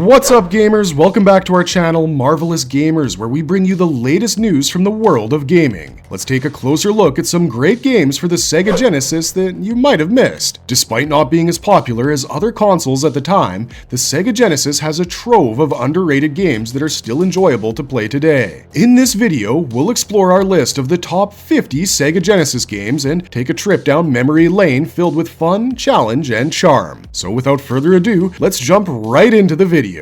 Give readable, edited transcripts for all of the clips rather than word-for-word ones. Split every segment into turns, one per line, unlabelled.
What's up, gamers? Welcome back to our channel, Marvelous Gamers, where we bring you the latest news from the world of gaming. Let's take a closer look at some great games for the Sega Genesis that you might have missed. Despite not being as popular as other consoles at the time, the Sega Genesis has a trove of underrated games that are still enjoyable to play today. In this video, we'll explore our list of the top 50 Sega Genesis games and take a trip down memory lane filled with fun, challenge, and charm. So without further ado, let's jump right into the video.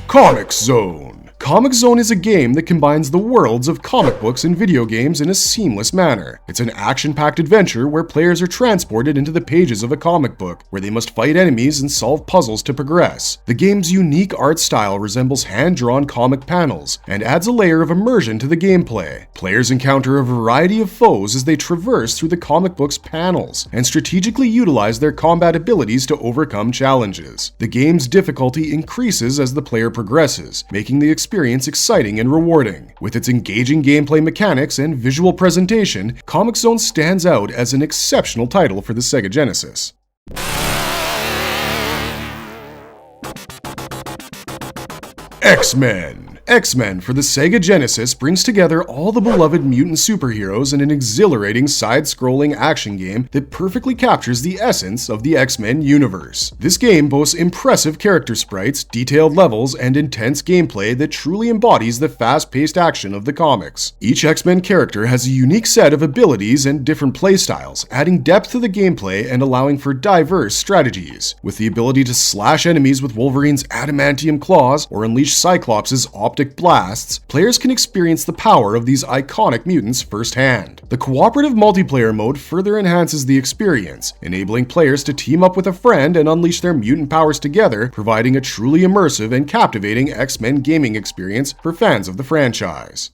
Comic Zone. Comic Zone is a game that combines the worlds of comic books and video games in a seamless manner. It's an action-packed adventure where players are transported into the pages of a comic book, where they must fight enemies and solve puzzles to progress. The game's unique art style resembles hand-drawn comic panels and adds a layer of immersion to the gameplay. Players encounter a variety of foes as they traverse through the comic book's panels and strategically utilize their combat abilities to overcome challenges. The game's difficulty increases as the player progresses, making the experience exciting and rewarding. With its engaging gameplay mechanics and visual presentation, Comic Zone stands out as an exceptional title for the Sega Genesis. XMen. XMen for the Sega Genesis brings together all the beloved mutant superheroes in an exhilarating side-scrolling action game that perfectly captures the essence of the X-Men universe. This game boasts impressive character sprites, detailed levels, and intense gameplay that truly embodies the fast-paced action of the comics. Each X-Men character has a unique set of abilities and different playstyles, adding depth to the gameplay and allowing for diverse strategies. With the ability to slash enemies with Wolverine's adamantium claws or unleash Cyclops' optic blasts, players can experience the power of these iconic mutants firsthand. The cooperative multiplayer mode further enhances the experience, enabling players to team up with a friend and unleash their mutant powers together, providing a truly immersive and captivating X-Men gaming experience for fans of the franchise.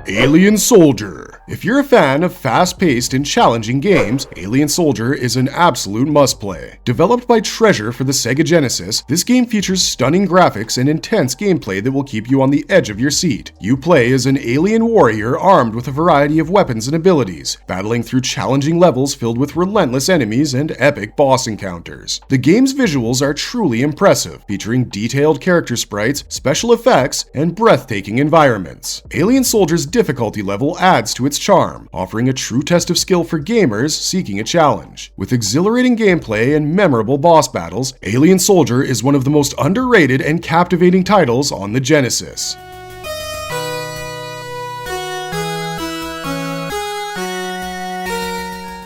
Alien Soldier. If you're a fan of fast-paced and challenging games, Alien Soldier is an absolute must-play. Developed by Treasure for the Sega Genesis, this game features stunning graphics and intense gameplay that will keep you on the edge of your seat. You play as an alien warrior armed with a variety of weapons and abilities, battling through challenging levels filled with relentless enemies and epic boss encounters. The game's visuals are truly impressive, featuring detailed character sprites, special effects, and breathtaking environments. Alien Soldier's difficulty level adds to its charm, offering a true test of skill for gamers seeking a challenge. With exhilarating gameplay and memorable boss battles, Alien Soldier is one of the most underrated and captivating titles on the Genesis.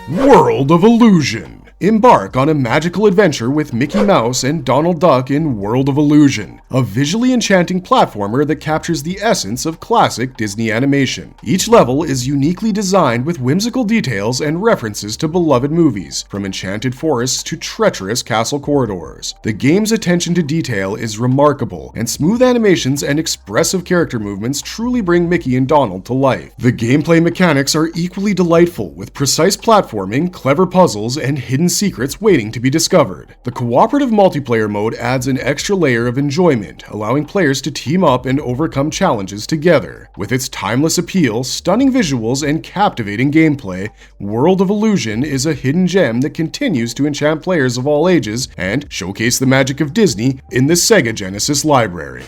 World of Illusion. Embark on a magical adventure with Mickey Mouse and Donald Duck in World of Illusion, a visually enchanting platformer that captures the essence of classic Disney animation. Each level is uniquely designed with whimsical details and references to beloved movies, from enchanted forests to treacherous castle corridors. The game's attention to detail is remarkable, and smooth animations and expressive character movements truly bring Mickey and Donald to life. The gameplay mechanics are equally delightful, with precise platforming, clever puzzles, and hidden secrets waiting to be discovered. The cooperative multiplayer mode adds an extra layer of enjoyment, allowing players to team up and overcome challenges together. With its timeless appeal, stunning visuals, and captivating gameplay, World of Illusion is a hidden gem that continues to enchant players of all ages and showcase the magic of Disney in the Sega Genesis library.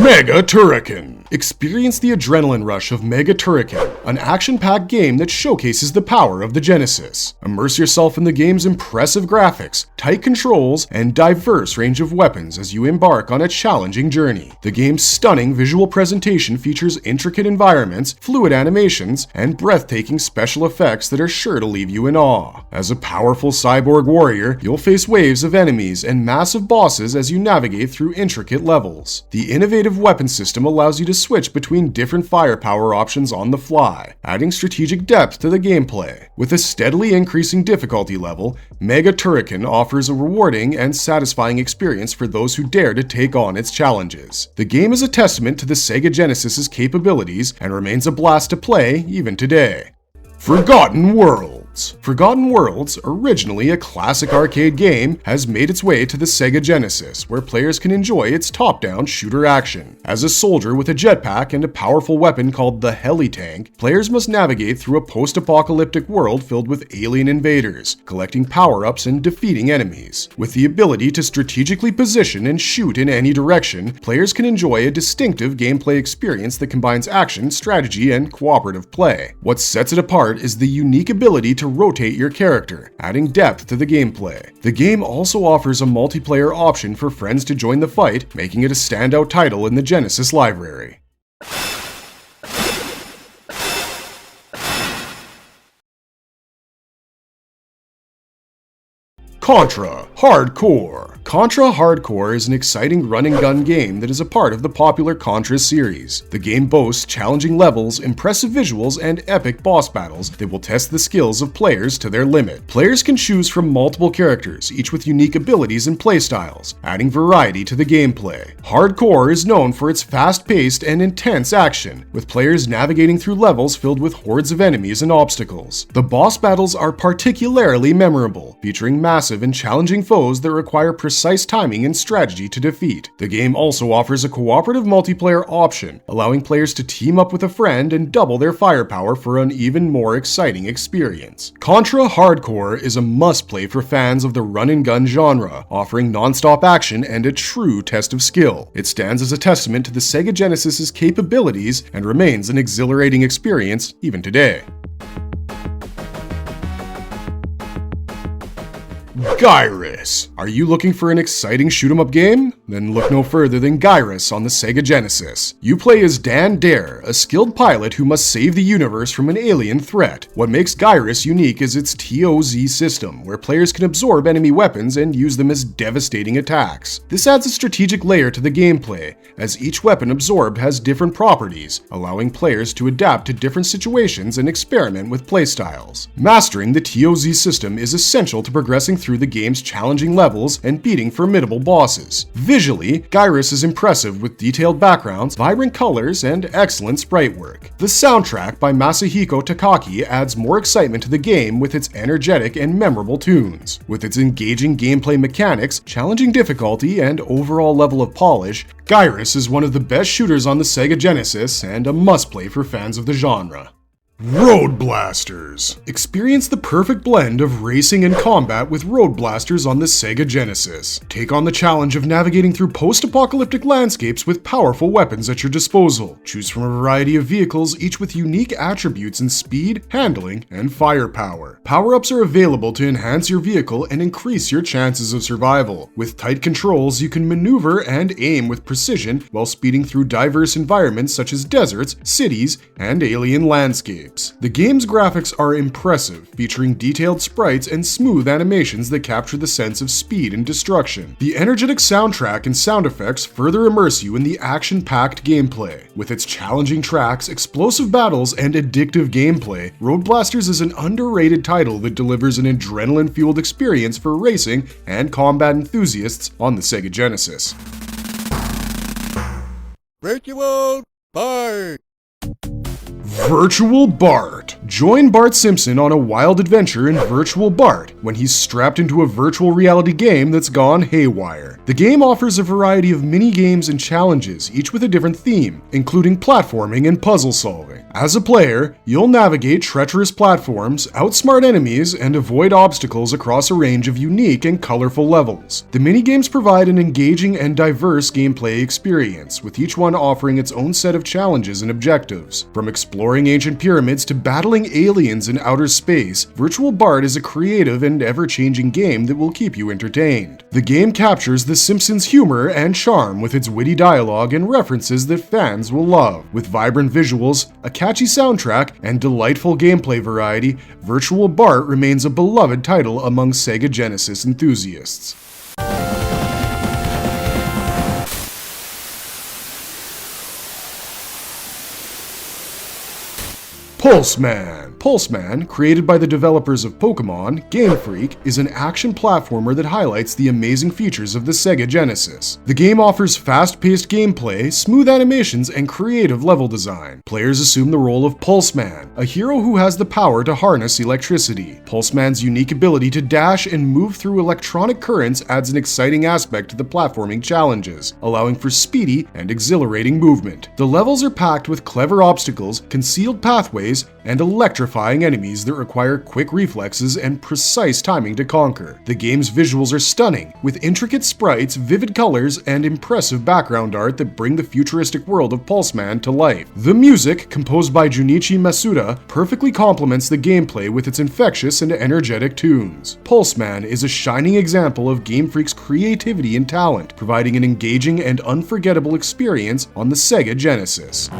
Mega Turrican. Experience the adrenaline rush of Mega Turrican, an action-packed game that showcases the power of the Genesis. Immerse yourself in the game's impressive graphics, tight controls, and diverse range of weapons as you embark on a challenging journey. The game's stunning visual presentation features intricate environments, fluid animations, and breathtaking special effects that are sure to leave you in awe. As a powerful cyborg warrior, you'll face waves of enemies and massive bosses as you navigate through intricate levels. The innovative weapon system allows you to switch between different firepower options on the fly, adding strategic depth to the gameplay. With a steadily increasing difficulty level, Mega Turrican offers a rewarding and satisfying experience for those who dare to take on its challenges. The game is a testament to the Sega Genesis's capabilities and remains a blast to play even today. Forgotten World. Worlds. Forgotten Worlds, originally a classic arcade game, has made its way to the Sega Genesis, where players can enjoy its top-down shooter action. As a soldier with a jetpack and a powerful weapon called the Heli Tank, players must navigate through a post-apocalyptic world filled with alien invaders, collecting power-ups and defeating enemies. With the ability to strategically position and shoot in any direction, players can enjoy a distinctive gameplay experience that combines action, strategy, and cooperative play. What sets it apart is the unique ability to rotate your character, adding depth to the gameplay. The game also offers a multiplayer option for friends to join the fight, making it a standout title in the Genesis library. Contra Hardcore. Contra Hardcore is an exciting run-and-gun game that is a part of the popular Contra series. The game boasts challenging levels, impressive visuals, and epic boss battles that will test the skills of players to their limit. Players can choose from multiple characters, each with unique abilities and playstyles, adding variety to the gameplay. Hardcore is known for its fast-paced and intense action, with players navigating through levels filled with hordes of enemies and obstacles. The boss battles are particularly memorable, featuring massive and challenging foes that require precise timing and strategy to defeat. The game also offers a cooperative multiplayer option, allowing players to team up with a friend and double their firepower for an even more exciting experience. Contra Hardcore is a must-play for fans of the run-and-gun genre, offering non-stop action and a true test of skill. It stands as a testament to the Sega Genesis's capabilities and remains an exhilarating experience even today. Gyrus. Are you looking for an exciting shoot-'em-up game? Then look no further than Gyrus on the Sega Genesis. You play as Dan Dare, a skilled pilot who must save the universe from an alien threat. What makes Gyrus unique is its TOZ system, where players can absorb enemy weapons and use them as devastating attacks. This adds a strategic layer to the gameplay, as each weapon absorbed has different properties, allowing players to adapt to different situations and experiment with playstyles. Mastering the TOZ system is essential to progressing through the game's challenging levels and beating formidable bosses. Visually, Gyrus is impressive with detailed backgrounds, vibrant colors, and excellent sprite work. The soundtrack by Masahiko Takaki adds more excitement to the game with its energetic and memorable tunes. With its engaging gameplay mechanics, challenging difficulty, and overall level of polish, Gyrus is one of the best shooters on the Sega Genesis and a must-play for fans of the genre. Road Blasters. Experience the perfect blend of racing and combat with Road Blasters on the Sega Genesis. Take on the challenge of navigating through post-apocalyptic landscapes with powerful weapons at your disposal. Choose from a variety of vehicles, each with unique attributes in speed, handling, and firepower. Power-ups are available to enhance your vehicle and increase your chances of survival. With tight controls, you can maneuver and aim with precision while speeding through diverse environments such as deserts, cities, and alien landscapes. The game's graphics are impressive, featuring detailed sprites and smooth animations that capture the sense of speed and destruction. The energetic soundtrack and sound effects further immerse you in the action-packed gameplay. With its challenging tracks, explosive battles, and addictive gameplay, Road Blasters is an underrated title that delivers an adrenaline-fueled experience for racing and combat enthusiasts on the Sega Genesis.
Virtual Bart!
Virtual Bart. Join Bart Simpson on a wild adventure in Virtual Bart when he's strapped into a virtual reality game that's gone haywire. The game offers a variety of mini-games and challenges, each with a different theme, including platforming and puzzle solving. As a player, you'll navigate treacherous platforms, outsmart enemies, and avoid obstacles across a range of unique and colorful levels. The mini-games provide an engaging and diverse gameplay experience, with each one offering its own set of challenges and objectives. From exploring ancient pyramids to battling aliens in outer space, Virtual Bart is a creative and ever-changing game that will keep you entertained. The game captures the Simpsons' humor and charm with its witty dialogue and references that fans will love. With vibrant visuals, a catchy soundtrack, and delightful gameplay variety, Virtual Bart remains a beloved title among Sega Genesis enthusiasts. Pulseman. Pulseman, created by the developers of Pokemon, Game Freak, is an action platformer that highlights the amazing features of the Sega Genesis. The game offers fast-paced gameplay, smooth animations, and creative level design. Players assume the role of Pulseman, a hero who has the power to harness electricity. Pulseman's unique ability to dash and move through electronic currents adds an exciting aspect to the platforming challenges, allowing for speedy and exhilarating movement. The levels are packed with clever obstacles, concealed pathways, and electrifying enemies that require quick reflexes and precise timing to conquer. The game's visuals are stunning, with intricate sprites, vivid colors, and impressive background art that bring the futuristic world of Pulseman to life. The music, composed by Junichi Masuda, perfectly complements the gameplay with its infectious and energetic tunes. Pulseman is a shining example of Game Freak's creativity and talent, providing an engaging and unforgettable experience on the Sega Genesis.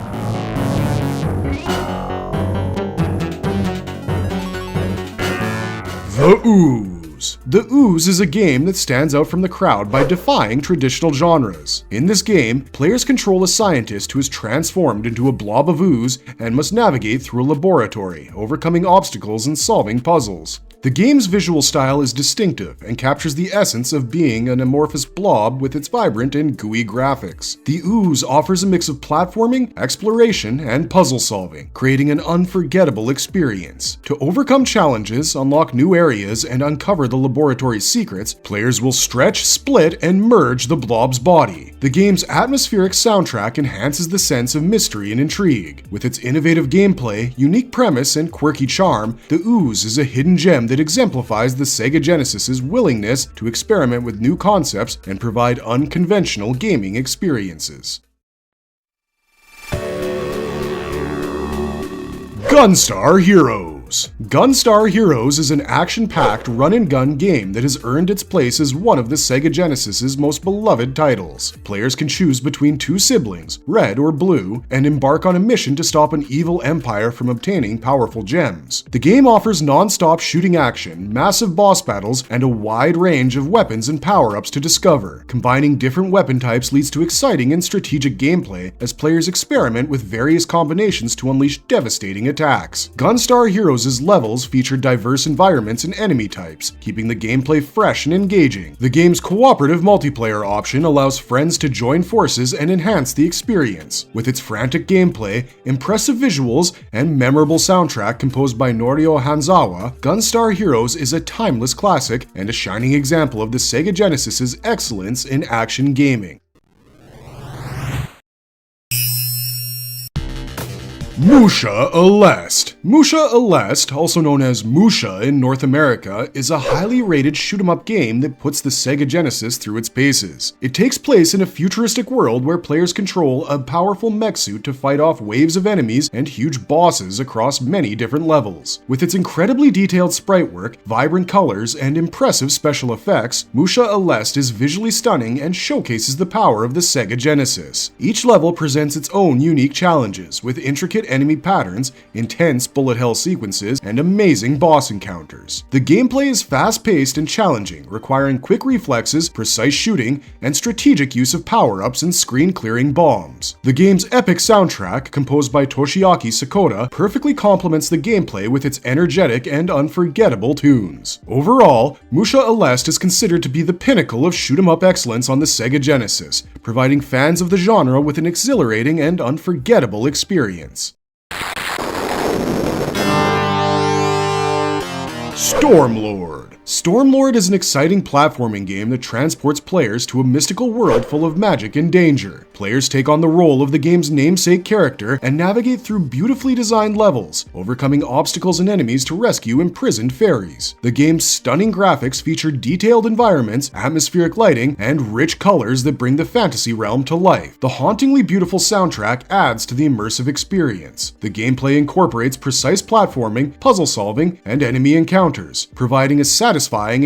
The Ooze. The Ooze is a game that stands out from the crowd by defying traditional genres. In this game, players control a scientist who is transformed into a blob of ooze and must navigate through a laboratory, overcoming obstacles and solving puzzles. The game's visual style is distinctive and captures the essence of being an amorphous blob with its vibrant and gooey graphics. The Ooze offers a mix of platforming, exploration, and puzzle solving, creating an unforgettable experience. To overcome challenges, unlock new areas, and uncover the laboratory's secrets, players will stretch, split, and merge the blob's body. The game's atmospheric soundtrack enhances the sense of mystery and intrigue. With its innovative gameplay, unique premise, and quirky charm, The Ooze is a hidden gem that exemplifies the Sega Genesis's willingness to experiment with new concepts and provide unconventional gaming experiences. Gunstar Heroes. Gunstar Heroes is an action-packed run-and-gun game that has earned its place as one of the Sega Genesis's most beloved titles. Players can choose between two siblings, red or blue, and embark on a mission to stop an evil empire from obtaining powerful gems. The game offers non-stop shooting action, massive boss battles, and a wide range of weapons and power-ups to discover. Combining different weapon types leads to exciting and strategic gameplay as players experiment with various combinations to unleash devastating attacks. Gunstar Heroes' levels feature diverse environments and enemy types, keeping the gameplay fresh and engaging. The game's cooperative multiplayer option allows friends to join forces and enhance the experience. With its frantic gameplay, impressive visuals, and memorable soundtrack composed by Norio Hanzawa, Gunstar Heroes is a timeless classic and a shining example of the Sega Genesis's excellence in action gaming. Musha A Last. Musha A Last, also known as Musha in North America, is a highly rated shoot-'em-up game that puts the Sega Genesis through its paces. It takes place in a futuristic world where players control a powerful mech suit to fight off waves of enemies and huge bosses across many different levels. With its incredibly detailed sprite work, vibrant colors, and impressive special effects, Musha A Last is visually stunning and showcases the power of the Sega Genesis. Each level presents its own unique challenges, with intricate enemy patterns, intense bullet hell sequences, and amazing boss encounters. The gameplay is fast-paced and challenging, requiring quick reflexes, precise shooting, and strategic use of power-ups and screen-clearing bombs. The game's epic soundtrack, composed by Toshiaki Sakota, perfectly complements the gameplay with its energetic and unforgettable tunes. Overall, Musha A Last is considered to be the pinnacle of shoot-'em-up excellence on the Sega Genesis, providing fans of the genre with an exhilarating and unforgettable experience. Stormlord. Stormlord is an exciting platforming game that transports players to a mystical world full of magic and danger. Players take on the role of the game's namesake character and navigate through beautifully designed levels, overcoming obstacles and enemies to rescue imprisoned fairies. The game's stunning graphics feature detailed environments, atmospheric lighting, and rich colors that bring the fantasy realm to life. The hauntingly beautiful soundtrack adds to the immersive experience. The gameplay incorporates precise platforming, puzzle solving, and enemy encounters, providing a satisfying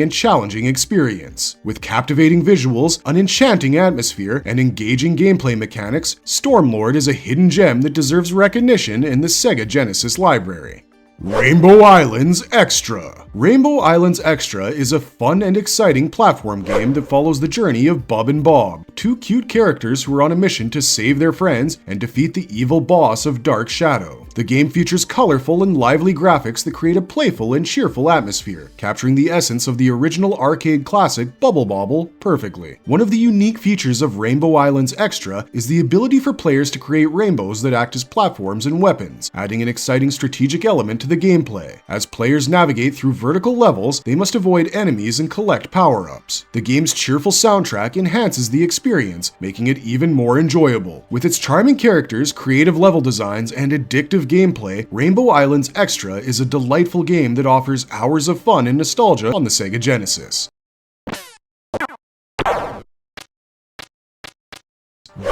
and challenging experience. With captivating visuals, an enchanting atmosphere, and engaging gameplay mechanics, Stormlord is a hidden gem that deserves recognition in the Sega Genesis library. Rainbow Islands Extra. Rainbow Islands Extra is a fun and exciting platform game that follows the journey of Bub and Bob, two cute characters who are on a mission to save their friends and defeat the evil boss of Dark Shadow. The game features colorful and lively graphics that create a playful and cheerful atmosphere, capturing the essence of the original arcade classic Bubble Bobble perfectly. One of the unique features of Rainbow Islands Extra is the ability for players to create rainbows that act as platforms and weapons, adding an exciting strategic element to the gameplay. As players navigate through vertical levels, they must avoid enemies and collect power-ups. The game's cheerful soundtrack enhances the experience, making it even more enjoyable. With its charming characters, creative level designs, and addictive gameplay, Rainbow Islands Extra is a delightful game that offers hours of fun and nostalgia on the Sega Genesis.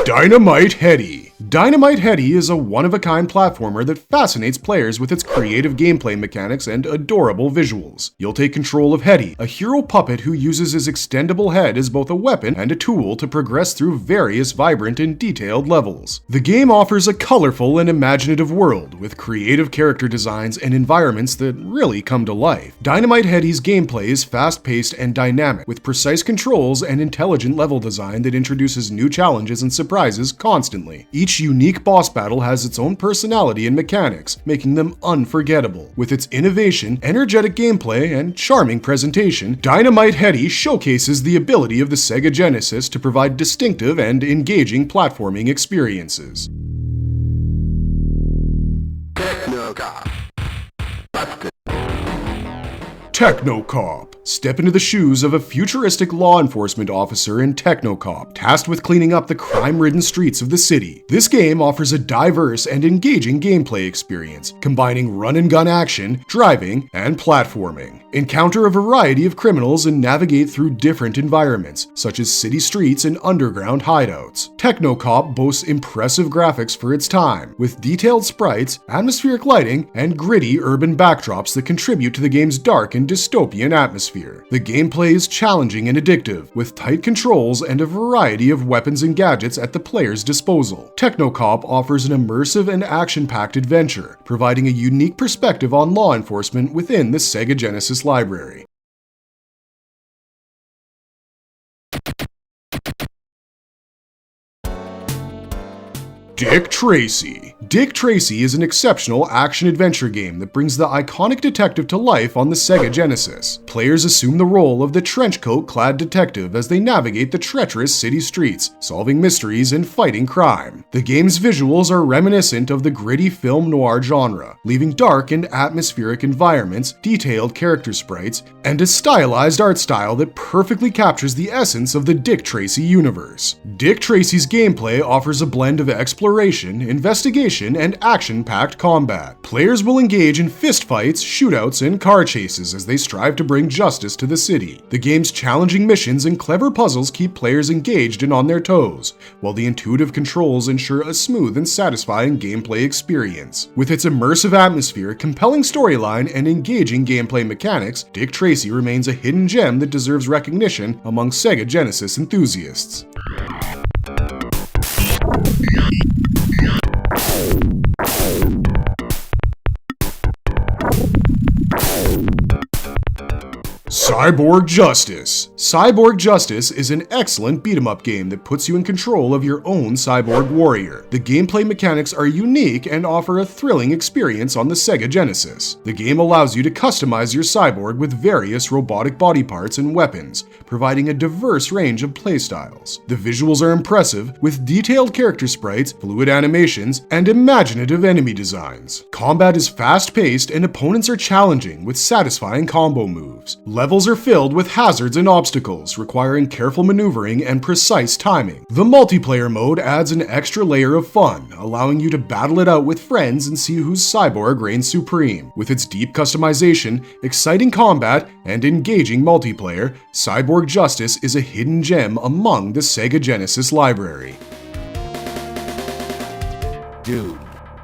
Dynamite Hedy. Dynamite Hedy is a one-of-a-kind platformer that fascinates players with its creative gameplay mechanics and adorable visuals. You'll take control of Hedy, a hero puppet who uses his extendable head as both a weapon and a tool to progress through various vibrant and detailed levels. The game offers a colorful and imaginative world, with creative character designs and environments that really come to life. Dynamite Hedy's gameplay is fast-paced and dynamic, with precise controls and intelligent level design that introduces new challenges and surprises constantly. Each unique boss battle has its own personality and mechanics, making them unforgettable. With its innovation, energetic gameplay, and charming presentation, Dynamite Hedy showcases the ability of the Sega Genesis to provide distinctive and engaging platforming experiences.
Technocop.
Technocop. Step into the shoes of a futuristic law enforcement officer in Technocop, tasked with cleaning up the crime-ridden streets of the city. This game offers a diverse and engaging gameplay experience, combining run-and-gun action, driving, and platforming. Encounter a variety of criminals and navigate through different environments, such as city streets and underground hideouts. Technocop boasts impressive graphics for its time, with detailed sprites, atmospheric lighting, and gritty urban backdrops that contribute to the game's dark and dystopian atmosphere. The gameplay is challenging and addictive, with tight controls and a variety of weapons and gadgets at the player's disposal. Technocop offers an immersive and action-packed adventure, providing a unique perspective on law enforcement within the Sega Genesis library. Dick Tracy. Dick Tracy is an exceptional action-adventure game that brings the iconic detective to life on the Sega Genesis. Players assume the role of the trenchcoat-clad detective as they navigate the treacherous city streets, solving mysteries and fighting crime. The game's visuals are reminiscent of the gritty film noir genre, leaving dark and atmospheric environments, detailed character sprites, and a stylized art style that perfectly captures the essence of the Dick Tracy universe. Dick Tracy's gameplay offers a blend of exploration, investigation, and action-packed combat. Players will engage in fistfights, shootouts, and car chases as they strive to bring justice to the city. The game's challenging missions and clever puzzles keep players engaged and on their toes, while the intuitive controls ensure a smooth and satisfying gameplay experience. With its immersive atmosphere, compelling storyline, and engaging gameplay mechanics, Dick Tracy remains a hidden gem that deserves recognition among Sega Genesis enthusiasts. Cyborg Justice. Cyborg Justice is an excellent beat-em-up game that puts you in control of your own cyborg warrior. The gameplay mechanics are unique and offer a thrilling experience on the Sega Genesis. The game allows you to customize your cyborg with various robotic body parts and weapons, providing a diverse range of playstyles. The visuals are impressive, with detailed character sprites, fluid animations, and imaginative enemy designs. Combat is fast-paced and opponents are challenging with satisfying combo moves. Levels are filled with hazards and obstacles, requiring careful maneuvering and precise timing. The multiplayer mode adds an extra layer of fun, allowing you to battle it out with friends and see whose cyborg reigns supreme. With its deep customization, exciting combat, and engaging multiplayer, Cyborg Justice is a hidden gem among the Sega Genesis library.
Dune,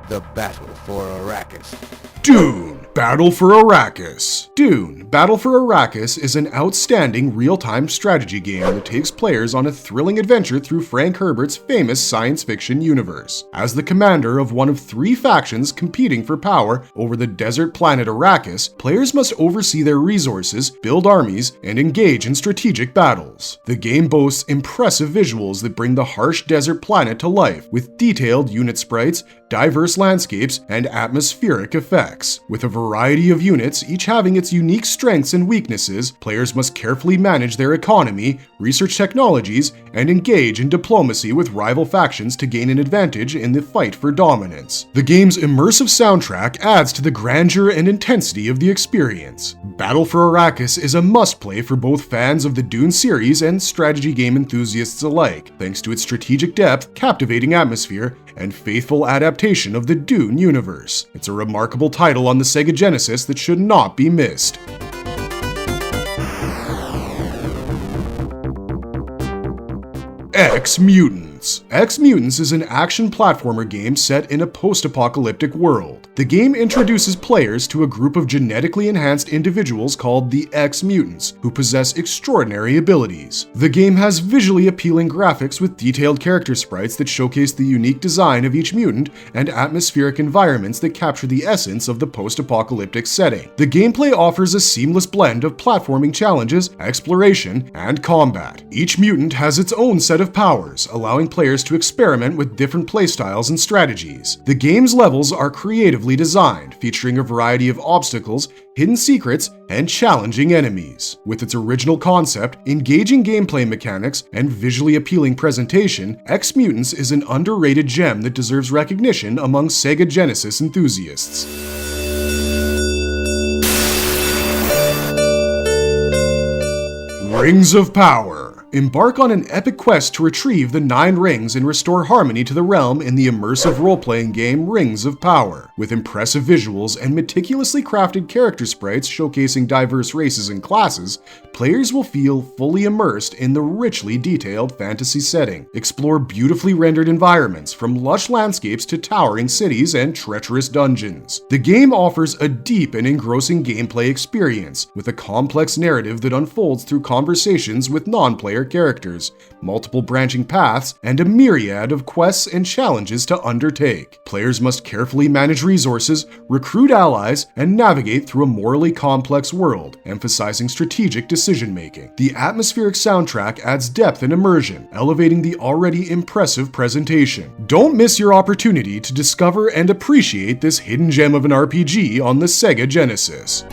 the battle for Arrakis.
Dune, Battle for Arrakis. Dune, Battle for Arrakis is an outstanding real-time strategy game that takes players on a thrilling adventure through Frank Herbert's famous science fiction universe. As the commander of one of 3 factions competing for power over the desert planet Arrakis, players must oversee their resources, build armies, and engage in strategic battles. The game boasts impressive visuals that bring the harsh desert planet to life, with detailed unit sprites, diverse diverse landscapes and atmospheric effects. With a variety of units, each having its unique strengths and weaknesses, players must carefully manage their economy, research technologies, and engage in diplomacy with rival factions to gain an advantage in the fight for dominance. The game's immersive soundtrack adds to the grandeur and intensity of the experience. Battle for Arrakis is a must-play for both fans of the Dune series and strategy game enthusiasts alike, thanks to its strategic depth, captivating atmosphere, and faithful adaptation of the Dune universe. It's a remarkable title on the Sega Genesis that should not be missed. X-Mutants. X-Mutants is an action platformer game set in a post-apocalyptic world. The game introduces players to a group of genetically enhanced individuals called the X-Mutants, who possess extraordinary abilities. The game has visually appealing graphics with detailed character sprites that showcase the unique design of each mutant and atmospheric environments that capture the essence of the post-apocalyptic setting. The gameplay offers a seamless blend of platforming challenges, exploration, and combat. Each mutant has its own set of powers, allowing players to experiment with different playstyles and strategies. The game's levels are creatively designed, featuring a variety of obstacles, hidden secrets, and challenging enemies. With its original concept, engaging gameplay mechanics, and visually appealing presentation, X-Mutants is an underrated gem that deserves recognition among Sega Genesis enthusiasts. Rings of Power. Embark on an epic quest to retrieve the 9 rings and restore harmony to the realm in the immersive role-playing game Rings of Power. With impressive visuals and meticulously crafted character sprites showcasing diverse races and classes, players will feel fully immersed in the richly detailed fantasy setting. Explore beautifully rendered environments, from lush landscapes to towering cities and treacherous dungeons. The game offers a deep and engrossing gameplay experience, with a complex narrative that unfolds through conversations with non-player characters, multiple branching paths, and a myriad of quests and challenges to undertake. Players must carefully manage resources, recruit allies, and navigate through a morally complex world, emphasizing strategic decision-making. The atmospheric soundtrack adds depth and immersion, elevating the already impressive presentation. Don't miss your opportunity to discover and appreciate this hidden gem of an RPG on the Sega Genesis.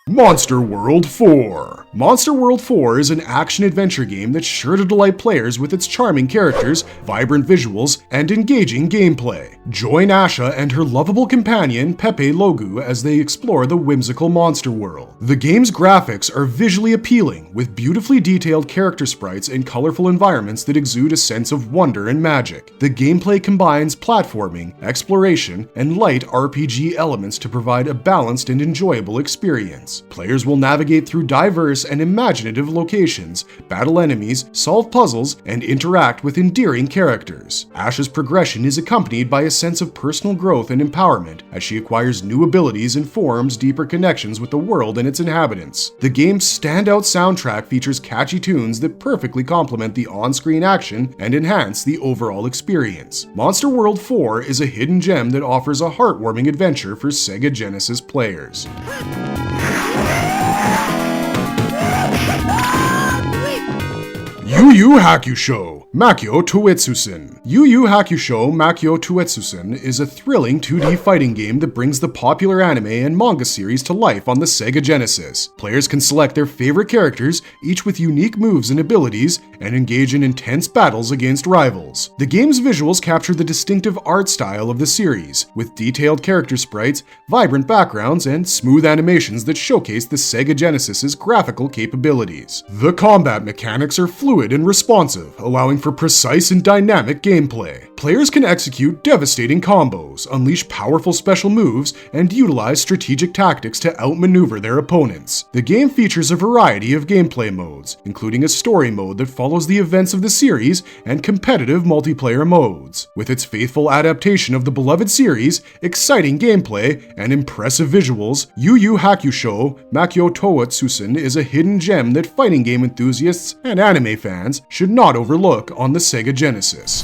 Monster World 4. Monster World 4 is an action-adventure game that's sure to delight players with its charming characters, vibrant visuals, and engaging gameplay. Join Asha and her lovable companion, Pepe Logu, as they explore the whimsical monster world. The game's graphics are visually appealing, with beautifully detailed character sprites and colorful environments that exude a sense of wonder and magic. The gameplay combines platforming, exploration, and light RPG elements to provide a balanced and enjoyable experience. Players will navigate through diverse and imaginative locations, battle enemies, solve puzzles, and interact with endearing characters. Asha's progression is accompanied by a sense of personal growth and empowerment as she acquires new abilities and forms deeper connections with the world and its inhabitants. The game's standout soundtrack features catchy tunes that perfectly complement the on-screen action and enhance the overall experience. Monster World 4 is a hidden gem that offers a heartwarming adventure for Sega Genesis players. Yu Yu Hakusho! Makyo Toetsusen. Yu Yu Hakusho Makyo Toetsusen is a thrilling 2D fighting game that brings the popular anime and manga series to life on the Sega Genesis. Players can select their favorite characters, each with unique moves and abilities, and engage in intense battles against rivals. The game's visuals capture the distinctive art style of the series, with detailed character sprites, vibrant backgrounds, and smooth animations that showcase the Sega Genesis's graphical capabilities. The combat mechanics are fluid and responsive, allowing for precise and dynamic gameplay. Players can execute devastating combos, unleash powerful special moves, and utilize strategic tactics to outmaneuver their opponents. The game features a variety of gameplay modes, including a story mode that follows the events of the series and competitive multiplayer modes. With its faithful adaptation of the beloved series, exciting gameplay, and impressive visuals, Yu Yu Hakusho Makyo Toetsusen is a hidden gem that fighting game enthusiasts and anime fans should not overlook on the Sega Genesis.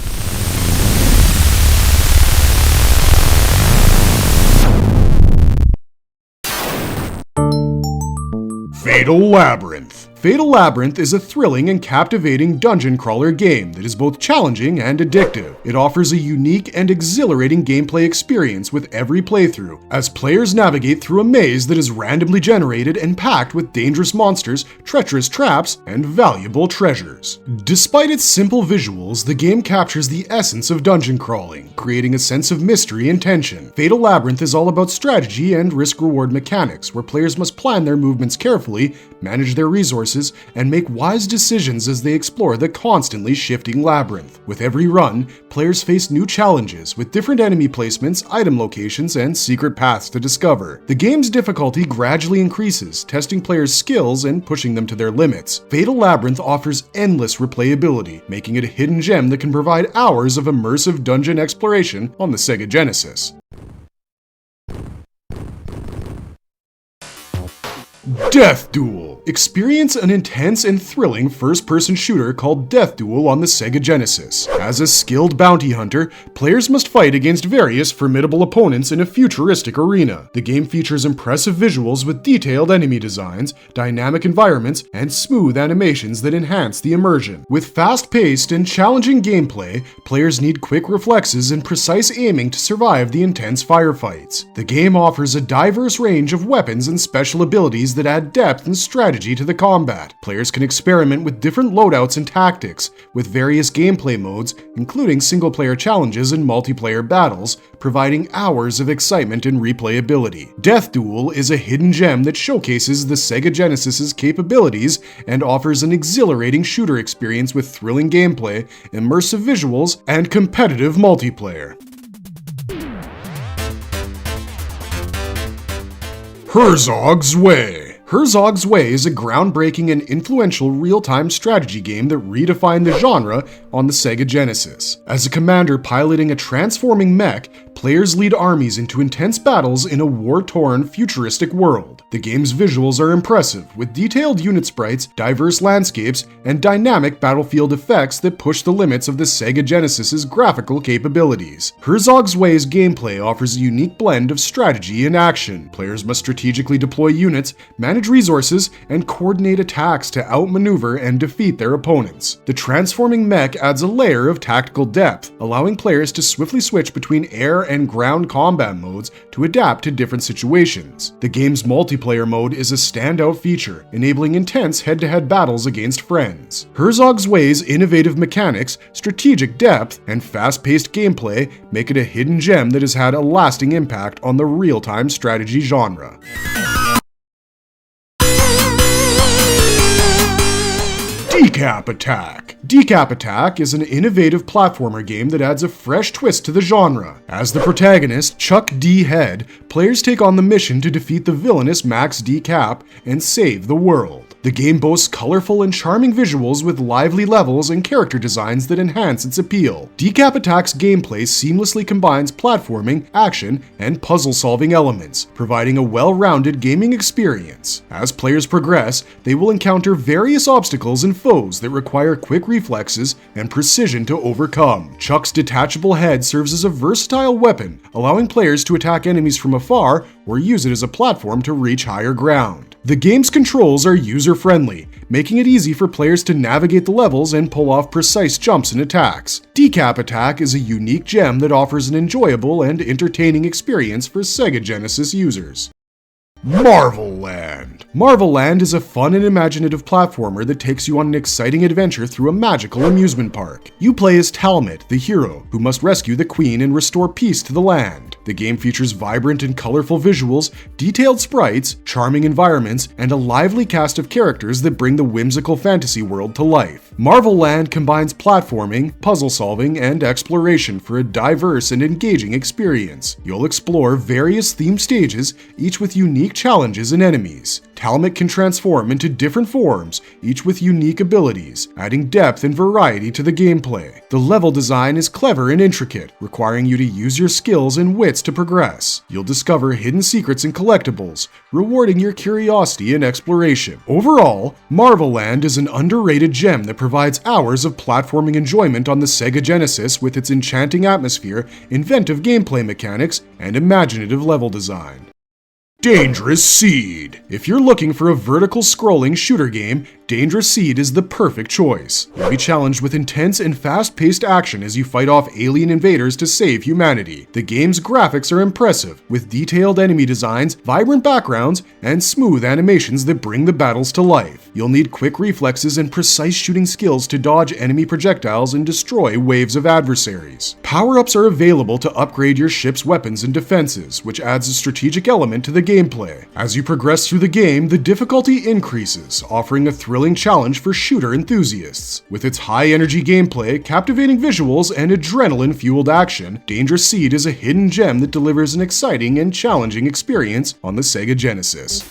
Fatal Labyrinth. Fatal Labyrinth is a thrilling and captivating dungeon crawler game that is both challenging and addictive. It offers a unique and exhilarating gameplay experience with every playthrough, as players navigate through a maze that is randomly generated and packed with dangerous monsters, treacherous traps, and valuable treasures. Despite its simple visuals, the game captures the essence of dungeon crawling, creating a sense of mystery and tension. Fatal Labyrinth is all about strategy and risk-reward mechanics, where players must plan their movements carefully, manage their resources, and make wise decisions as they explore the constantly shifting labyrinth. With every run, players face new challenges, with different enemy placements, item locations, and secret paths to discover. The game's difficulty gradually increases, testing players' skills and pushing them to their limits. Fatal Labyrinth offers endless replayability, making it a hidden gem that can provide hours of immersive dungeon exploration on the Sega Genesis. Death Duel. Experience an intense and thrilling first-person shooter called Death Duel on the Sega Genesis. As a skilled bounty hunter, players must fight against various formidable opponents in a futuristic arena. The game features impressive visuals with detailed enemy designs, dynamic environments, and smooth animations that enhance the immersion. With fast-paced and challenging gameplay, players need quick reflexes and precise aiming to survive the intense firefights. The game offers a diverse range of weapons and special abilities that add depth and strategy to the combat. Players can experiment with different loadouts and tactics, with various gameplay modes, including single-player challenges and multiplayer battles, providing hours of excitement and replayability. Death Duel is a hidden gem that showcases the Sega Genesis's capabilities and offers an exhilarating shooter experience with thrilling gameplay, immersive visuals, and competitive multiplayer. Herzogs Way. Herzogs Way is a groundbreaking and influential real-time strategy game that redefined the genre on the Sega Genesis. As a commander piloting a transforming mech, players lead armies into intense battles in a war-torn, futuristic world. The game's visuals are impressive, with detailed unit sprites, diverse landscapes, and dynamic battlefield effects that push the limits of the Sega Genesis's graphical capabilities. Herzogs Way's gameplay offers a unique blend of strategy and action. Players must strategically deploy units, manage resources, and coordinate attacks to outmaneuver and defeat their opponents. The transforming mech adds a layer of tactical depth, allowing players to swiftly switch between air and ground combat modes to adapt to different situations. The game's multiplayer mode is a standout feature, enabling intense head-to-head battles against friends. Herzogs Way's innovative mechanics, strategic depth, and fast-paced gameplay make it a hidden gem that has had a lasting impact on the real-time strategy genre. Decap Attack. Decap Attack is an innovative platformer game that adds a fresh twist to the genre. As the protagonist, Chuck D. Head, players take on the mission to defeat the villainous Max Decap and save the world. The game boasts colorful and charming visuals with lively levels and character designs that enhance its appeal. Decap Attack's gameplay seamlessly combines platforming, action, and puzzle-solving elements, providing a well-rounded gaming experience. As players progress, they will encounter various obstacles and foes that require quick reflexes and precision to overcome. Chuck's detachable head serves as a versatile weapon, allowing players to attack enemies from afar or use it as a platform to reach higher ground. The game's controls are user-friendly, making it easy for players to navigate the levels and pull off precise jumps and attacks. Decap Attack is a unique gem that offers an enjoyable and entertaining experience for Sega Genesis users. Marvel Land. Marvel Land is a fun and imaginative platformer that takes you on an exciting adventure through a magical amusement park. You play as Talmot, the hero, who must rescue the queen and restore peace to the land. The game features vibrant and colorful visuals, detailed sprites, charming environments, and a lively cast of characters that bring the whimsical fantasy world to life. Marvel Land combines platforming, puzzle solving, and exploration for a diverse and engaging experience. You'll explore various themed stages, each with unique challenges and enemies. Talmot can transform into different forms, each with unique abilities, adding depth and variety to the gameplay. The level design is clever and intricate, requiring you to use your skills and wits to progress. You'll discover hidden secrets and collectibles, rewarding your curiosity and exploration. Overall, Marvel Land is an underrated gem that provides hours of platforming enjoyment on the Sega Genesis with its enchanting atmosphere, inventive gameplay mechanics, and imaginative level design. Dangerous Seed. If you're looking for a vertical scrolling shooter game, Dangerous Seed is the perfect choice. You'll be challenged with intense and fast-paced action as you fight off alien invaders to save humanity. The game's graphics are impressive, with detailed enemy designs, vibrant backgrounds, and smooth animations that bring the battles to life. You'll need quick reflexes and precise shooting skills to dodge enemy projectiles and destroy waves of adversaries. Power-ups are available to upgrade your ship's weapons and defenses, which adds a strategic element to the gameplay. As you progress through the game, the difficulty increases, offering a thrilling challenge for shooter enthusiasts. With its high-energy gameplay, captivating visuals, and adrenaline-fueled action, Dangerous Seed is a hidden gem that delivers an exciting and challenging experience on the Sega Genesis.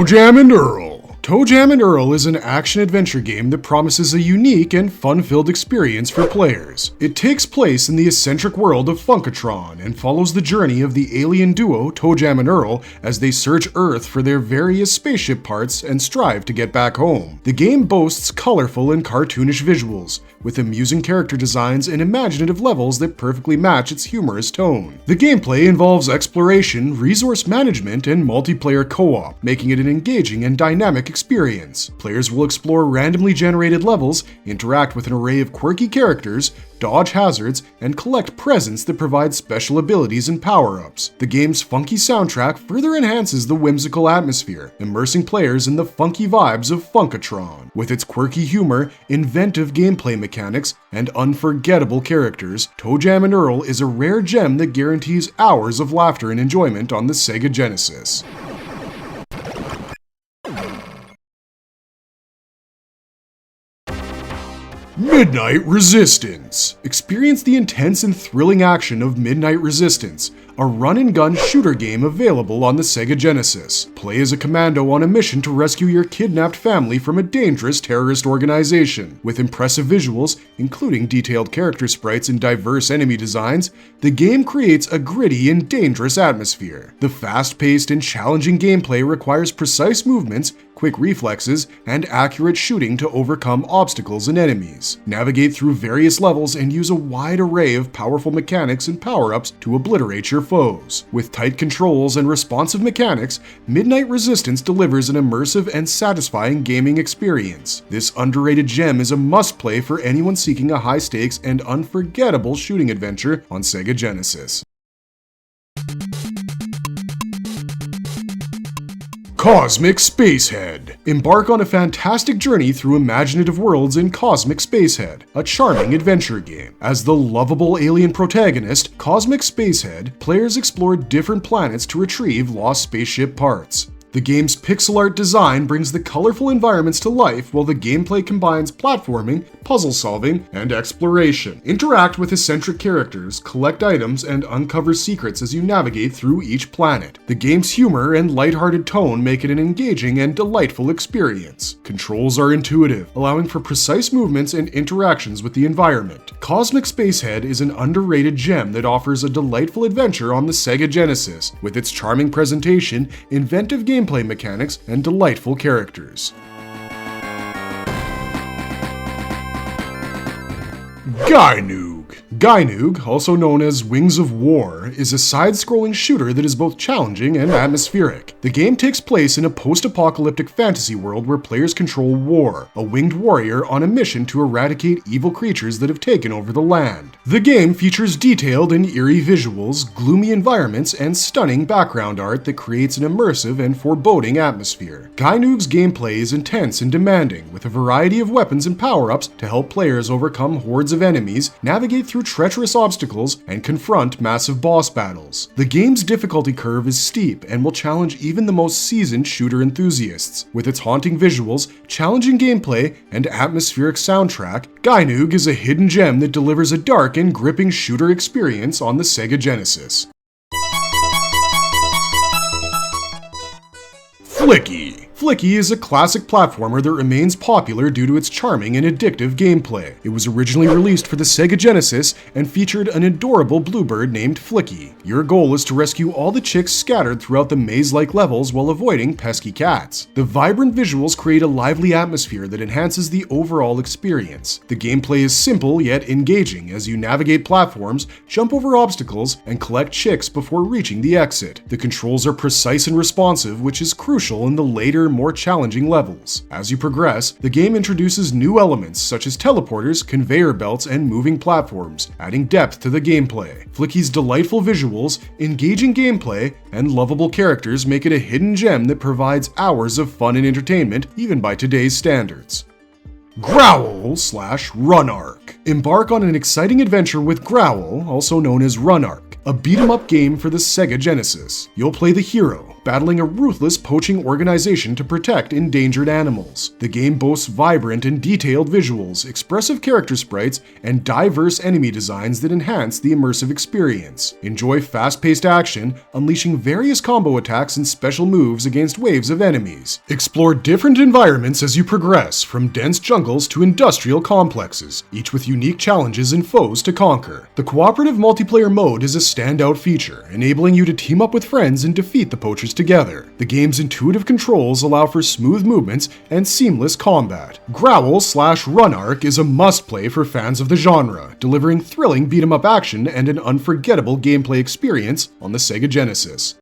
Jam and Earl. Jam and Earl is an action-adventure game that promises a unique and fun-filled experience for players. It takes place in the eccentric world of Funkatron and follows the journey of the alien duo Jam and Earl as they search Earth for their various spaceship parts and strive to get back home. The game boasts colorful and cartoonish visuals, with amusing character designs and imaginative levels that perfectly match its humorous tone. The gameplay involves exploration, resource management, and multiplayer co-op, making it an engaging and dynamic experience. Players will explore randomly generated levels, interact with an array of quirky characters, dodge hazards, and collect presents that provide special abilities and power-ups. The game's funky soundtrack further enhances the whimsical atmosphere, immersing players in the funky vibes of Funkatron. With its quirky humor, inventive gameplay mechanics, and unforgettable characters, Jam and Earl is a rare gem that guarantees hours of laughter and enjoyment on the Sega Genesis. Midnight Resistance. Experience the intense and thrilling action of Midnight Resistance, a run-and-gun shooter game available on the Sega Genesis. Play as a commando on a mission to rescue your kidnapped family from a dangerous terrorist organization. With impressive visuals, including detailed character sprites and diverse enemy designs, the game creates a gritty and dangerous atmosphere. The fast-paced and challenging gameplay requires precise movements, quick reflexes, and accurate shooting to overcome obstacles and enemies. Navigate through various levels and use a wide array of powerful mechanics and power-ups to obliterate your foes. With tight controls and responsive mechanics, Midnight Resistance delivers an immersive and satisfying gaming experience. This underrated gem is a must-play for anyone seeking a high-stakes and unforgettable shooting adventure on Sega Genesis. Cosmic Spacehead. Embark on a fantastic journey through imaginative worlds in Cosmic Spacehead, a charming adventure game. As the lovable alien protagonist, Cosmic Spacehead, players explore different planets to retrieve lost spaceship parts. The game's pixel art design brings the colorful environments to life, while the gameplay combines platforming, puzzle solving, and exploration. Interact with eccentric characters, collect items, and uncover secrets as you navigate through each planet. The game's humor and lighthearted tone make it an engaging and delightful experience. Controls are intuitive, allowing for precise movements and interactions with the environment. Cosmic Spacehead is an underrated gem that offers a delightful adventure on the Sega Genesis, with its charming presentation, inventive gameplay mechanics, and delightful characters. Gainux. Gainux, also known as Wings of War, is a side-scrolling shooter that is both challenging and atmospheric. The game takes place in a post-apocalyptic fantasy world where players control War, a winged warrior on a mission to eradicate evil creatures that have taken over the land. The game features detailed and eerie visuals, gloomy environments, and stunning background art that creates an immersive and foreboding atmosphere. Gainux's gameplay is intense and demanding, with a variety of weapons and power-ups to help players overcome hordes of enemies, navigate through treacherous obstacles, and confront massive boss battles. The game's difficulty curve is steep and will challenge even the most seasoned shooter enthusiasts. With its haunting visuals, challenging gameplay, and atmospheric soundtrack, Gainux is a hidden gem that delivers a dark and gripping shooter experience on the Sega Genesis. Flicky. Flicky is a classic platformer that remains popular due to its charming and addictive gameplay. It was originally released for the Sega Genesis and featured an adorable bluebird named Flicky. Your goal is to rescue all the chicks scattered throughout the maze-like levels while avoiding pesky cats. The vibrant visuals create a lively atmosphere that enhances the overall experience. The gameplay is simple yet engaging as you navigate platforms, jump over obstacles, and collect chicks before reaching the exit. The controls are precise and responsive, which is crucial in the later, more challenging levels. As you progress, the game introduces new elements such as teleporters, conveyor belts, and moving platforms, adding depth to the gameplay. Flicky's delightful visuals, engaging gameplay, and lovable characters make it a hidden gem that provides hours of fun and entertainment, even by today's standards. Grapple Slash Run Arc. Embark on an exciting adventure with Growl, also known as Run Arc, a beat-em-up game for the Sega Genesis. You'll play the hero, battling a ruthless poaching organization to protect endangered animals. The game boasts vibrant and detailed visuals, expressive character sprites, and diverse enemy designs that enhance the immersive experience. Enjoy fast-paced action, unleashing various combo attacks and special moves against waves of enemies. Explore different environments as you progress, from dense jungles to industrial complexes, each with unique challenges and foes to conquer. The cooperative multiplayer mode is a standout feature, enabling you to team up with friends and defeat the poachers together. The game's intuitive controls allow for smooth movements and seamless combat. Grapple Slash Run Arc is a must-play for fans of the genre, delivering thrilling beat-em-up action and an unforgettable gameplay experience on the Sega Genesis.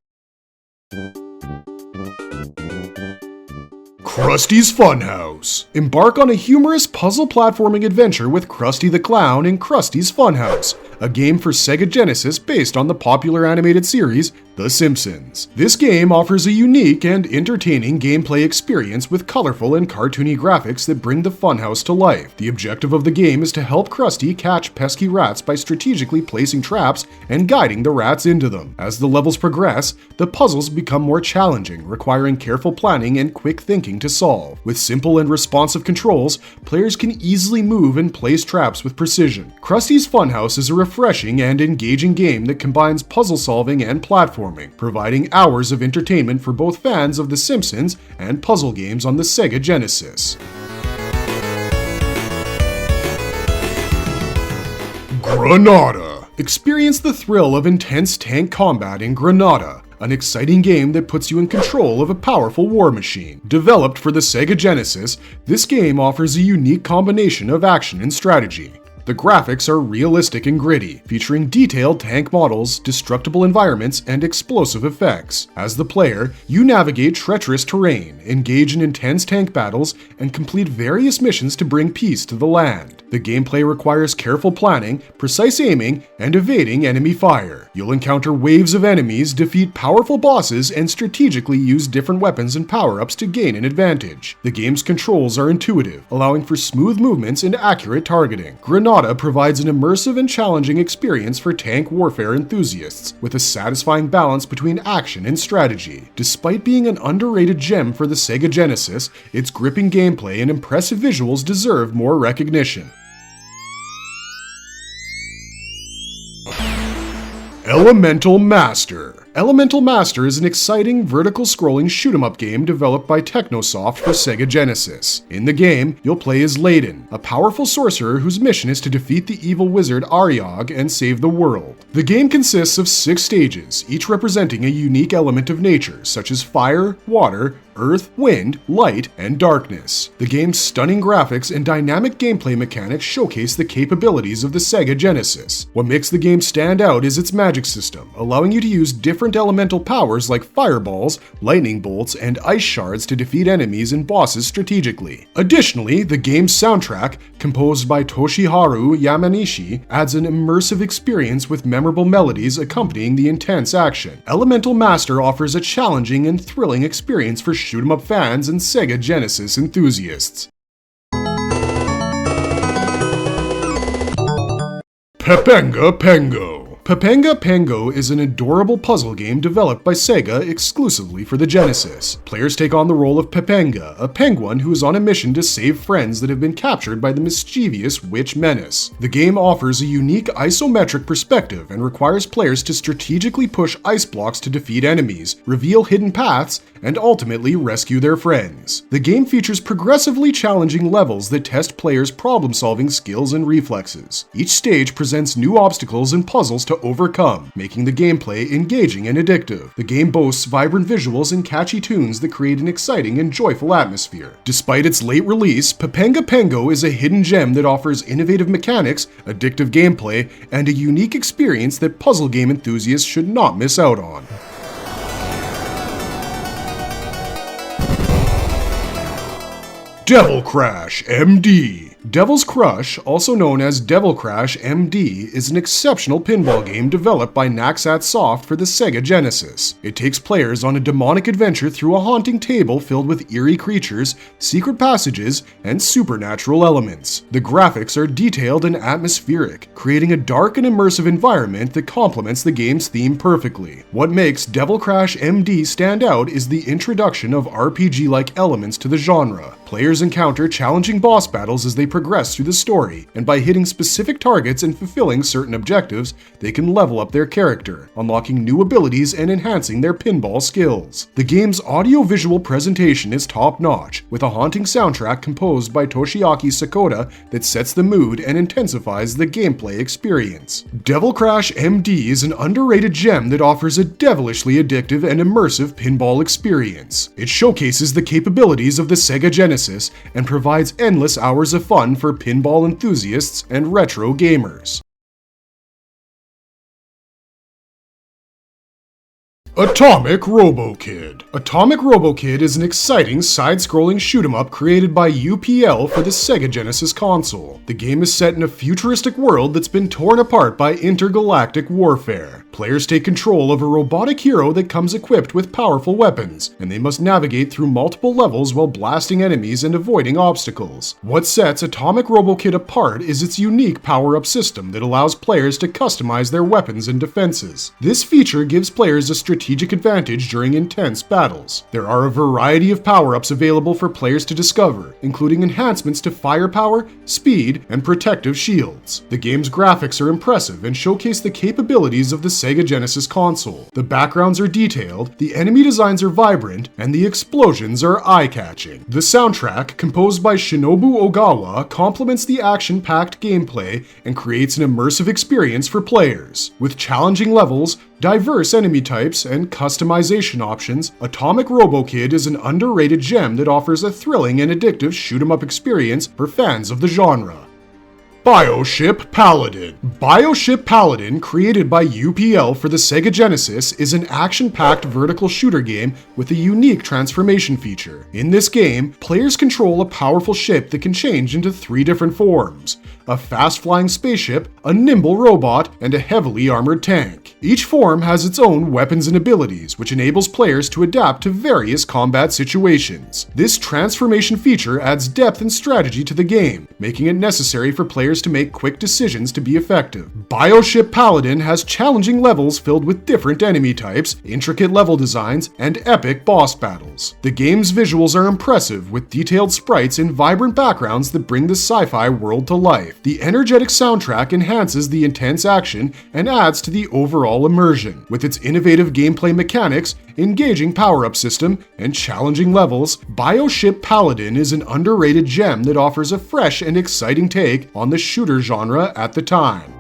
Krustys Fun House. Embark on a humorous puzzle platforming adventure with Krusty the Clown in Krustys Fun House, a game for Sega Genesis based on the popular animated series The Simpsons. This game offers a unique and entertaining gameplay experience with colorful and cartoony graphics that bring the funhouse to life. The objective of the game is to help Krusty catch pesky rats by strategically placing traps and guiding the rats into them. As the levels progress, the puzzles become more challenging, requiring careful planning and quick thinking to solve. With simple and responsive controls, players can easily move and place traps with precision. Krustys Fun House is a refreshing and engaging game that combines puzzle solving and platforming, providing hours of entertainment for both fans of The Simpsons and puzzle games on the Sega Genesis. Granada. Experience the thrill of intense tank combat in Granada, an exciting game that puts you in control of a powerful war machine. Developed for the Sega Genesis, this game offers a unique combination of action and strategy. The graphics are realistic and gritty, featuring detailed tank models, destructible environments, and explosive effects. As the player, you navigate treacherous terrain, engage in intense tank battles, and complete various missions to bring peace to the land. The gameplay requires careful planning, precise aiming, and evading enemy fire. You'll encounter waves of enemies, defeat powerful bosses, and strategically use different weapons and power-ups to gain an advantage. The game's controls are intuitive, allowing for smooth movements and accurate targeting. Granada provides an immersive and challenging experience for tank warfare enthusiasts, with a satisfying balance between action and strategy. Despite being an underrated gem for the Sega Genesis, its gripping gameplay and impressive visuals deserve more recognition. Elemental Master. Elemental Master is an exciting, vertical-scrolling shoot-'em-up game developed by Technosoft for Sega Genesis. In the game, you'll play as Layden, a powerful sorcerer whose mission is to defeat the evil wizard Ariog and save the world. The game consists of 6 stages, each representing a unique element of nature, such as fire, water, earth, wind, light, and darkness. The game's stunning graphics and dynamic gameplay mechanics showcase the capabilities of the Sega Genesis. What makes the game stand out is its magic system, allowing you to use different elemental powers like fireballs, lightning bolts, and ice shards to defeat enemies and bosses strategically. Additionally, the game's soundtrack, composed by Toshiharu Yamanishi, adds an immersive experience with memorable melodies accompanying the intense action. Elemental Master offers a challenging and thrilling experience for shoot-'em-up fans and Sega Genesis enthusiasts. Papanga Pango. Papanga Pango is an adorable puzzle game developed by Sega exclusively for the Genesis. Players take on the role of Papanga, a penguin who is on a mission to save friends that have been captured by the mischievous witch menace. The game offers a unique isometric perspective and requires players to strategically push ice blocks to defeat enemies, reveal hidden paths, and ultimately rescue their friends. The game features progressively challenging levels that test players' problem-solving skills and reflexes. Each stage presents new obstacles and puzzles to overcome, making the gameplay engaging and addictive. The game boasts vibrant visuals and catchy tunes that create an exciting and joyful atmosphere. Despite its late release, Papanga Pango is a hidden gem that offers innovative mechanics, addictive gameplay, and a unique experience that puzzle game enthusiasts should not miss out on. Devil Crash MD. Devil's Crush, also known as Devil Crash MD, is an exceptional pinball game developed by Naxat Soft for the Sega Genesis. It takes players on a demonic adventure through a haunting table filled with eerie creatures, secret passages, and supernatural elements. The graphics are detailed and atmospheric, creating a dark and immersive environment that complements the game's theme perfectly. What makes Devil Crash MD stand out is the introduction of RPG-like elements to the genre. Players encounter challenging boss battles as they progress through the story, and by hitting specific targets and fulfilling certain objectives, they can level up their character, unlocking new abilities and enhancing their pinball skills. The game's audio-visual presentation is top-notch, with a haunting soundtrack composed by Toshiaki Sakota that sets the mood and intensifies the gameplay experience. Devil Crash MD is an underrated gem that offers a devilishly addictive and immersive pinball experience. It showcases the capabilities of the Sega Genesis and provides endless hours of fun for pinball enthusiasts and retro gamers. Atomic Robo Kid. Atomic Robo Kid is an exciting side-scrolling shoot-'em-up created by UPL for the Sega Genesis console. The game is set in a futuristic world that's been torn apart by intergalactic warfare. Players take control of a robotic hero that comes equipped with powerful weapons, and they must navigate through multiple levels while blasting enemies and avoiding obstacles. What sets Atomic Robo Kid apart is its unique power-up system that allows players to customize their weapons and defenses. This feature gives players a strategic advantage during intense battles. There are a variety of power-ups available for players to discover, including enhancements to firepower, speed, and protective shields. The game's graphics are impressive and showcase the capabilities of the Sega Genesis console. The backgrounds are detailed, the enemy designs are vibrant, and the explosions are eye-catching. The soundtrack, composed by Shinobu Ogawa, complements the action-packed gameplay and creates an immersive experience for players. With challenging levels, diverse enemy types, and customization options, Atomic Robo Kid is an underrated gem that offers a thrilling and addictive shoot-'em-up experience for fans of the genre. Bioship Paladin. Bioship Paladin, created by UPL for the Sega Genesis, is an action-packed vertical shooter game with a unique transformation feature. In this game, players control a powerful ship that can change into 3 different forms: a fast-flying spaceship, a nimble robot, and a heavily armored tank. Each form has its own weapons and abilities, which enables players to adapt to various combat situations. This transformation feature adds depth and strategy to the game, making it necessary for players to make quick decisions to be effective. Bioship Paladin has challenging levels filled with different enemy types, intricate level designs, and epic boss battles. The game's visuals are impressive, with detailed sprites and vibrant backgrounds that bring the sci-fi world to life. The energetic soundtrack enhances the intense action and adds to the overall immersion. With its innovative gameplay mechanics, engaging power-up system, and challenging levels, Bioship Paladin is an underrated gem that offers a fresh and exciting take on the shooter genre at the time.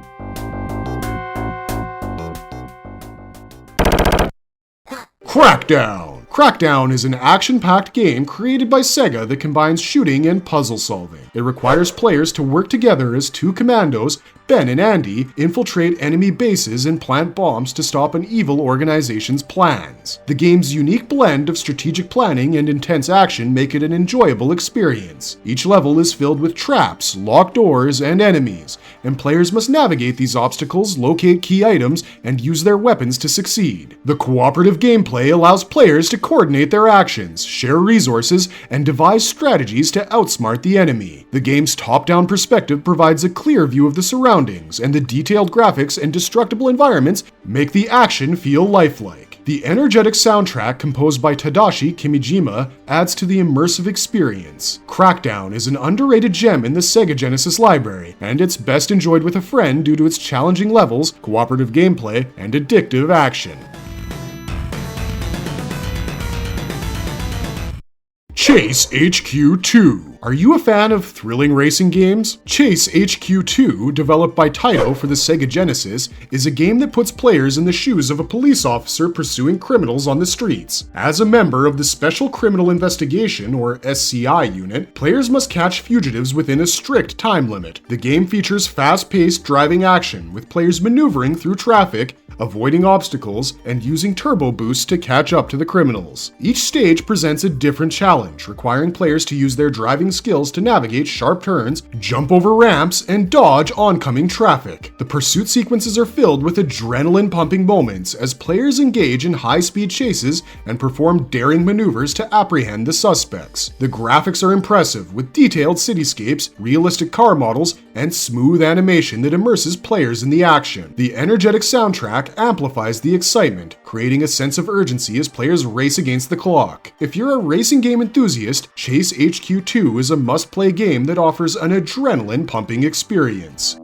Crackdown. Crackdown is an action-packed game created by Sega that combines shooting and puzzle solving. It requires players to work together as 2 commandos, Ben and Andy, infiltrate enemy bases and plant bombs to stop an evil organization's plans. The game's unique blend of strategic planning and intense action make it an enjoyable experience. Each level is filled with traps, locked doors, and enemies, and players must navigate these obstacles, locate key items, and use their weapons to succeed. The cooperative gameplay allows players to coordinate their actions, share resources, and devise strategies to outsmart the enemy. The game's top-down perspective provides a clear view of the surroundings surroundings, and the detailed graphics and destructible environments make the action feel lifelike. The energetic soundtrack composed by Tadashi Kimijima adds to the immersive experience. Crackdown is an underrated gem in the Sega Genesis library, and it's best enjoyed with a friend due to its challenging levels, cooperative gameplay, and addictive action. Chase HQ2. Are you a fan of thrilling racing games? Chase HQ2, developed by Taito for the Sega Genesis, is a game that puts players in the shoes of a police officer pursuing criminals on the streets. As a member of the Special Criminal Investigation, or SCI unit, players must catch fugitives within a strict time limit. The game features fast-paced driving action, with players maneuvering through traffic, avoiding obstacles, and using turbo boosts to catch up to the criminals. Each stage presents a different challenge, requiring players to use their driving skills to navigate sharp turns, jump over ramps, and dodge oncoming traffic. The pursuit sequences are filled with adrenaline-pumping moments as players engage in high-speed chases and perform daring maneuvers to apprehend the suspects. The graphics are impressive, with detailed cityscapes, realistic car models, and smooth animation that immerses players in the action. The energetic soundtrack amplifies the excitement, creating a sense of urgency as players race against the clock. If you're a racing game enthusiast, Chase HQ2 is a must-play game that offers an adrenaline-pumping experience.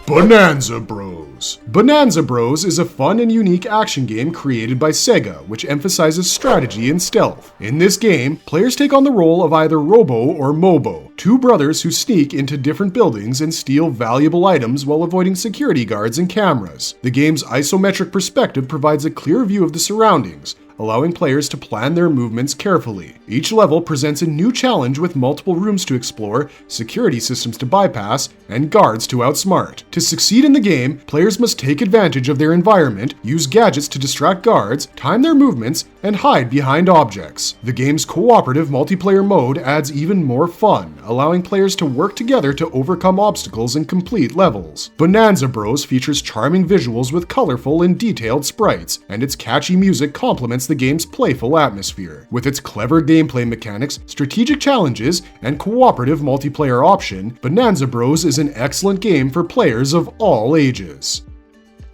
Bonanza Bros. Bonanza Bros is a fun and unique action game created by Sega, which emphasizes strategy and stealth. In this game, players take on the role of either Robo or Mobo, two brothers who sneak into different buildings and steal valuable items while avoiding security guards and cameras. The game's isometric perspective provides a clear view of the surroundings, allowing players to plan their movements carefully. Each level presents a new challenge with multiple rooms to explore, security systems to bypass, and guards to outsmart. To succeed in the game, players must take advantage of their environment, use gadgets to distract guards, time their movements, and hide behind objects. The game's cooperative multiplayer mode adds even more fun, allowing players to work together to overcome obstacles and complete levels. Bonanza Bros features charming visuals with colorful and detailed sprites, and its catchy music complements the game's playful atmosphere. With its clever gameplay mechanics, strategic challenges, and cooperative multiplayer option, Bonanza Bros is an excellent game for players of all ages.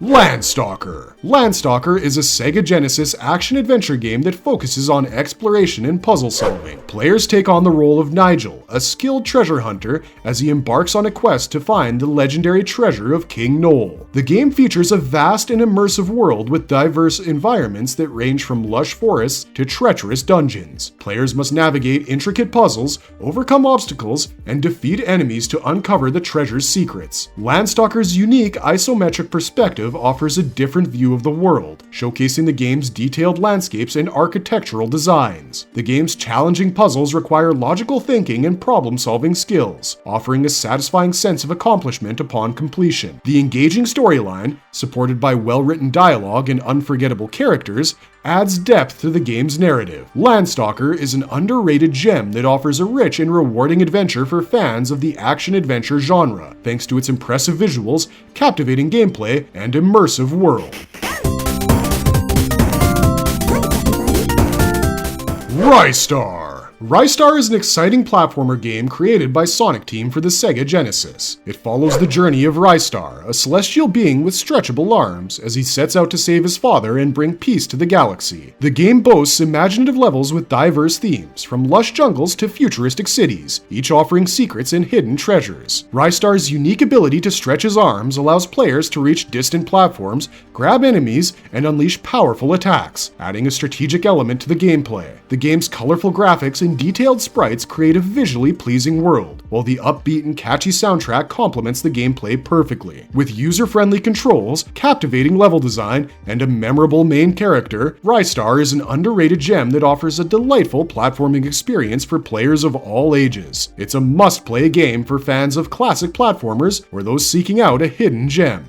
Landstalker. Landstalker is a Sega Genesis action-adventure game that focuses on exploration and puzzle solving. Players take on the role of Nigel, a skilled treasure hunter, as he embarks on a quest to find the legendary treasure of King Noel. The game features a vast and immersive world with diverse environments that range from lush forests to treacherous dungeons. Players must navigate intricate puzzles, overcome obstacles, and defeat enemies to uncover the treasure's secrets. Landstalker's unique isometric perspective offers a different view of the world, showcasing the game's detailed landscapes and architectural designs. The game's challenging puzzles require logical thinking and problem-solving skills, offering a satisfying sense of accomplishment upon completion. The engaging storyline, supported by well-written dialogue and unforgettable characters, adds depth to the game's narrative. Landstalker is an underrated gem that offers a rich and rewarding adventure for fans of the action-adventure genre, thanks to its impressive visuals, captivating gameplay, and immersive world. Rystar. Rystar is an exciting platformer game created by Sonic Team for the Sega Genesis. It follows the journey of Rystar, a celestial being with stretchable arms, as he sets out to save his father and bring peace to the galaxy. The game boasts imaginative levels with diverse themes, from lush jungles to futuristic cities, each offering secrets and hidden treasures. Rystar's unique ability to stretch his arms allows players to reach distant platforms, grab enemies, and unleash powerful attacks, adding a strategic element to the gameplay. The game's colorful graphics and detailed sprites create a visually pleasing world, while the upbeat and catchy soundtrack complements the gameplay perfectly. With user-friendly controls, captivating level design, and a memorable main character, Rystar is an underrated gem that offers a delightful platforming experience for players of all ages. It's a must-play game for fans of classic platformers or those seeking out a hidden gem.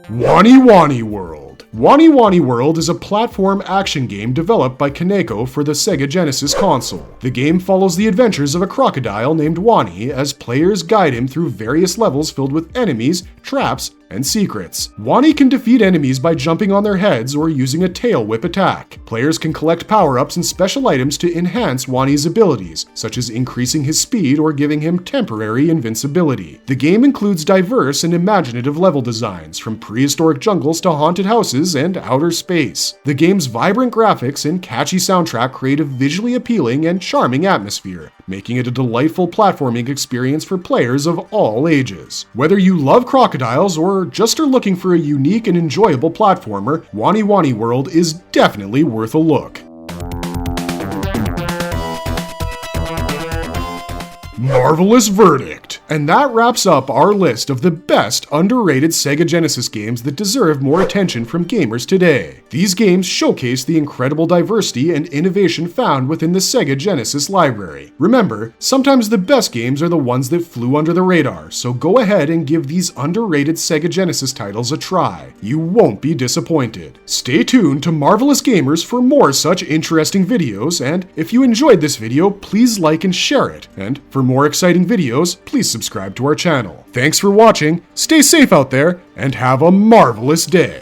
Wani Wani World. Wani Wani World is a platform action game developed by Kaneko for the Sega Genesis console. The game follows the adventures of a crocodile named Wani as players guide him through various levels filled with enemies, traps, and secrets. Wani can defeat enemies by jumping on their heads or using a tail whip attack. Players can collect power-ups and special items to enhance Wani's abilities, such as increasing his speed or giving him temporary invincibility. The game includes diverse and imaginative level designs, from prehistoric jungles to haunted houses and outer space. The game's vibrant graphics and catchy soundtrack create a visually appealing and charming atmosphere, making it a delightful platforming experience for players of all ages. Whether you love crocodiles or just are looking for a unique and enjoyable platformer, Wani Wani World is definitely worth a look. Marvelous verdict! And that wraps up our list of the best underrated Sega Genesis games that deserve more attention from gamers today. These games showcase the incredible diversity and innovation found within the Sega Genesis library. Remember, sometimes the best games are the ones that flew under the radar, so go ahead and give these underrated Sega Genesis titles a try. You won't be disappointed. Stay tuned to Marvelous Gamers for more such interesting videos, and if you enjoyed this video, please like and share it. And for more exciting videos, please subscribe to our channel. Thanks for watching, stay safe out there, and have a marvelous day!